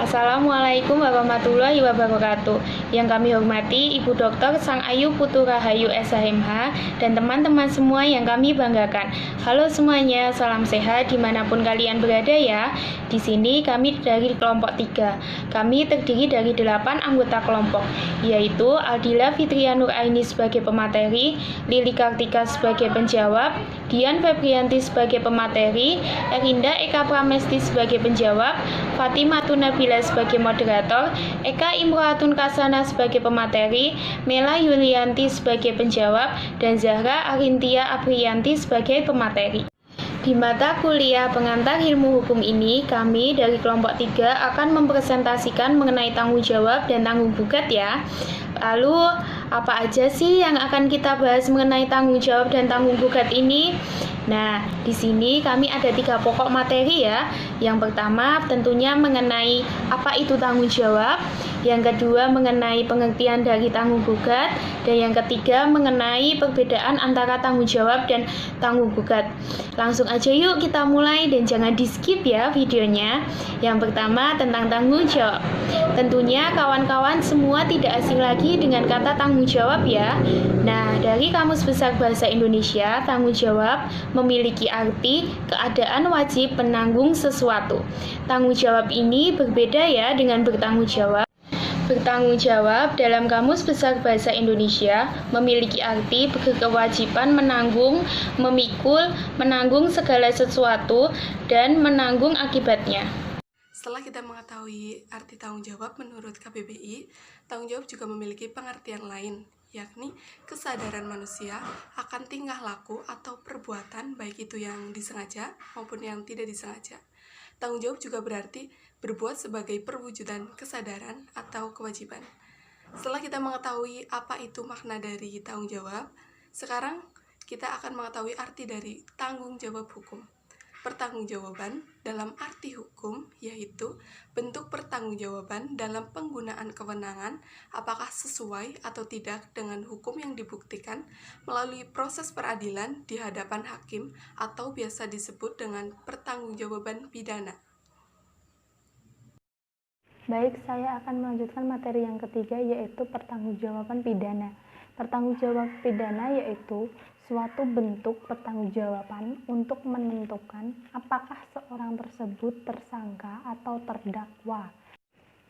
Assalamualaikum warahmatullahi wabarakatuh. Yang kami hormati Ibu Dr. Sang Ayu Putu Rahayu SHMH dan teman-teman semua yang kami banggakan. Halo semuanya, salam sehat dimanapun kalian berada ya. Di sini kami dari kelompok 3. Kami terdiri dari 8 anggota kelompok, yaitu Aldila Fitria Nur Aini sebagai pemateri, Lili Kartika sebagai penjawab, Dian Febrianti sebagai pemateri, Erinda Eka Pramesti sebagai penjawab, Fatimah Nabila sebagai moderator, Eka Imroatun Kasana sebagai pemateri, Mela Yulianti sebagai penjawab, dan Zahra Arintia Aprianti sebagai pemateri. Di mata kuliah pengantar ilmu hukum ini, kami dari kelompok 3 akan mempresentasikan mengenai tanggung jawab dan tanggung gugat ya. Lalu, apa aja sih yang akan kita bahas mengenai tanggung jawab dan tanggung gugat ini? Nah, di sini kami ada 3 pokok materi ya. Yang pertama tentunya mengenai apa itu tanggung jawab, yang kedua mengenai pengertian dari tanggung gugat, dan yang ketiga mengenai perbedaan antara tanggung jawab dan tanggung gugat. Langsung aja yuk kita mulai dan jangan di skip ya videonya. Yang pertama tentang tanggung jawab. Tentunya kawan-kawan semua tidak asing lagi dengan kata tanggung jawab ya. Nah, dari Kamus Besar Bahasa Indonesia, tanggung jawab memiliki arti keadaan wajib menanggung sesuatu. Tanggung jawab ini berbeda ya dengan bertanggung jawab. Bertanggung jawab dalam Kamus Besar Bahasa Indonesia memiliki arti berkewajiban menanggung, memikul, menanggung segala sesuatu, dan menanggung akibatnya. Setelah kita mengetahui arti tanggung jawab menurut KBBI, tanggung jawab juga memiliki pengertian lain, yakni kesadaran manusia akan tingkah laku atau perbuatan baik itu yang disengaja maupun yang tidak disengaja. Tanggung jawab juga berarti berbuat sebagai perwujudan kesadaran atau kewajiban. Setelah kita mengetahui apa itu makna dari tanggung jawab, sekarang kita akan mengetahui arti dari tanggung jawab hukum. Pertanggungjawaban dalam arti hukum yaitu bentuk pertanggungjawaban dalam penggunaan kewenangan apakah sesuai atau tidak dengan hukum yang dibuktikan melalui proses peradilan di hadapan hakim atau biasa disebut dengan pertanggungjawaban pidana. Baik, saya akan melanjutkan materi yang ketiga yaitu pertanggungjawaban pidana. Pertanggungjawaban pidana yaitu suatu bentuk pertanggungjawaban untuk menentukan apakah seorang tersebut tersangka atau terdakwa.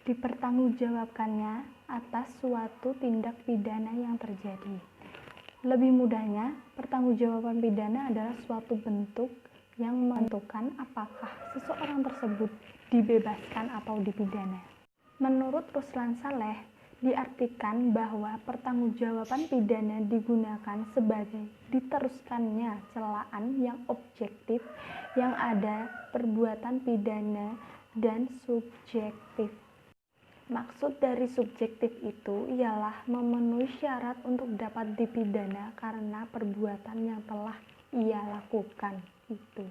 Dipertanggungjawabkannya atas suatu tindak pidana yang terjadi. Lebih mudahnya, pertanggungjawaban pidana adalah suatu bentuk yang menentukan apakah seseorang tersebut dibebaskan atau dipidana. Menurut Ruslan Saleh, diartikan bahwa pertanggungjawaban pidana digunakan sebagai diteruskannya celaan yang objektif yang ada perbuatan pidana dan subjektif. Maksud dari subjektif itu ialah memenuhi syarat untuk dapat dipidana karena perbuatan yang telah ia lakukan itu.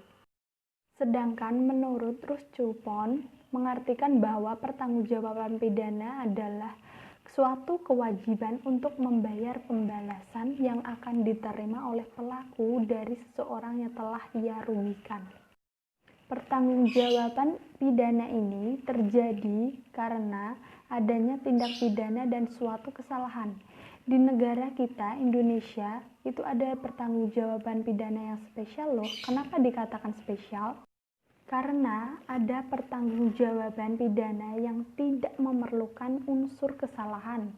Sedangkan menurut Rusculpon mengartikan bahwa pertanggungjawaban pidana adalah suatu kewajiban untuk membayar pembalasan yang akan diterima oleh pelaku dari seseorang yang telah ia rugikan. Pertanggungjawaban pidana ini terjadi karena adanya tindak pidana dan suatu kesalahan. Di negara kita, Indonesia, itu ada pertanggungjawaban pidana yang spesial loh. Kenapa dikatakan spesial? Karena ada pertanggungjawaban pidana yang tidak memerlukan unsur kesalahan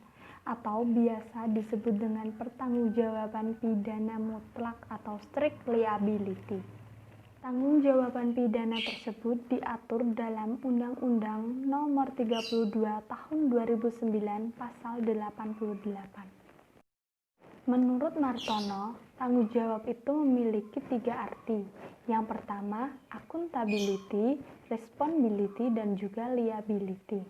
atau biasa disebut dengan pertanggungjawaban pidana mutlak atau strict liability. Tanggung-jawaban pidana tersebut diatur dalam Undang-Undang Nomor 32 Tahun 2009 Pasal 88. Menurut Martono, tanggung jawab itu memiliki 3 arti. Yang pertama, accountability, responsibility, dan juga liability.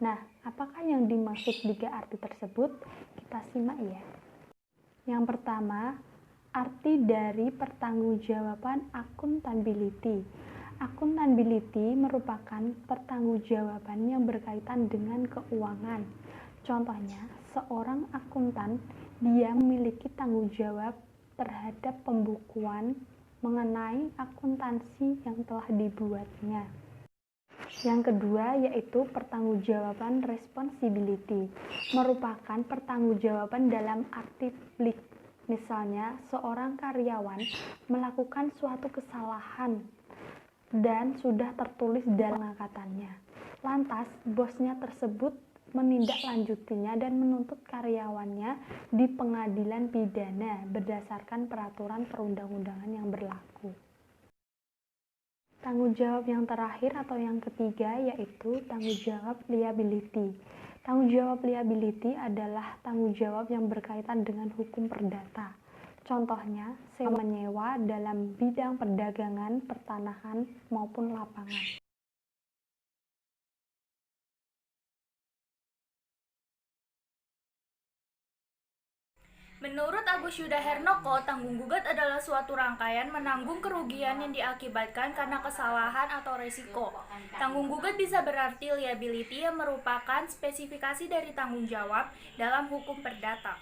Nah, apakah yang dimaksud 3 arti tersebut? Kita simak ya. Yang pertama, arti dari pertanggungjawaban accountability. Accountability merupakan pertanggungjawaban yang berkaitan dengan keuangan. Contohnya, seorang akuntan dia memiliki tanggung jawab terhadap pembukuan mengenai akuntansi yang telah dibuatnya. Yang kedua yaitu pertanggungjawaban responsibility, merupakan pertanggungjawaban dalam arti publik. Misalnya, seorang karyawan melakukan suatu kesalahan dan sudah tertulis dalam pengangkatannya. Lantas, bosnya tersebut menindaklanjutinya dan menuntut karyawannya di pengadilan pidana berdasarkan peraturan perundang-undangan yang berlaku. Tanggung jawab yang terakhir atau yang ketiga yaitu tanggung jawab liability. Tanggung jawab liability adalah tanggung jawab yang berkaitan dengan hukum perdata. Contohnya, sewa menyewa dalam bidang perdagangan, pertanahan, maupun lapangan. Menurut Agus Yuda Hernoko, tanggung gugat adalah suatu rangkaian menanggung kerugian yang diakibatkan karena kesalahan atau resiko. Tanggung gugat bisa berarti liability yang merupakan spesifikasi dari tanggung jawab dalam hukum perdata.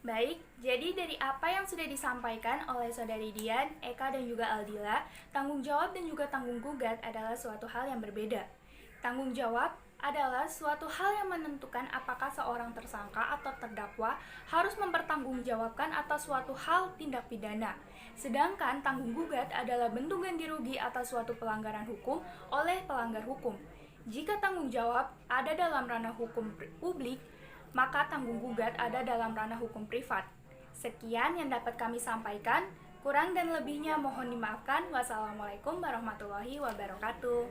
Baik, jadi dari apa yang sudah disampaikan oleh Saudari Dian, Eka, dan juga Aldila, tanggung jawab dan juga tanggung gugat adalah suatu hal yang berbeda. Tanggung jawab adalah suatu hal yang menentukan apakah seorang tersangka atau terdakwa harus mempertanggungjawabkan atas suatu hal tindak pidana. Sedangkan tanggung gugat adalah bentuk ganti rugi atas suatu pelanggaran hukum oleh pelanggar hukum. Jika tanggung jawab ada dalam ranah hukum publik, maka tanggung gugat ada dalam ranah hukum privat. Sekian yang dapat kami sampaikan. Kurang dan lebihnya mohon dimaafkan. Wassalamualaikum warahmatullahi wabarakatuh.